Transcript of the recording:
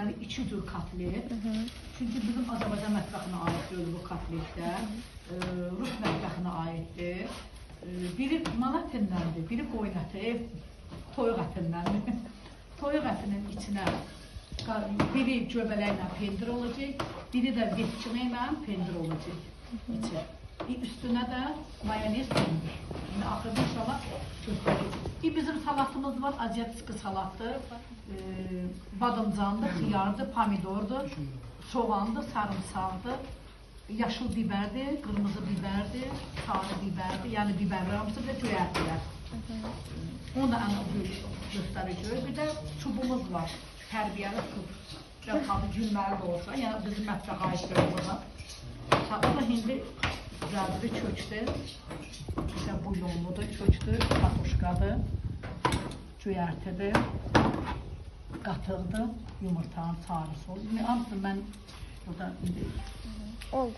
deməli, 2 cür kotlet. Çünki bizim Azərbaycan mətbəxinə aid deyil bu kotletlər. Rus mətbəxinə aiddir. Biri manat ətindəndir, biri qoyun əti, toyuq ətindəndir. Toyuq ətinin içinə biri göbələklə pendir olacaq, biri də vetçinə pendir olacaq içi. Üstünə də mayonez pendir. Yəni, axırda inşallah göstərəcək. Bizim salatımız var, aziyatski salatdır. Badımcandır, xiyardır, pomidordur, soğandır, sarımsaqdır, yaşıl bibərdir, qırmızı bibərdir, sarı bibərdir, yəni bibərlər hamısı və göyərtilər. Onu da göstərəcək. Bir də çubumuz var, tərbiyəli çub. Biraz adı gülməli də olsa, yəni bizim mətbəx aiddir burada. O da hindi güzeldir, köçdür. İşte bulyonludur, köçdür, katoşkadır, cöyərtidir, qatıqdır, yumurtanın sarısı olur. Hamısı mən burada oldu.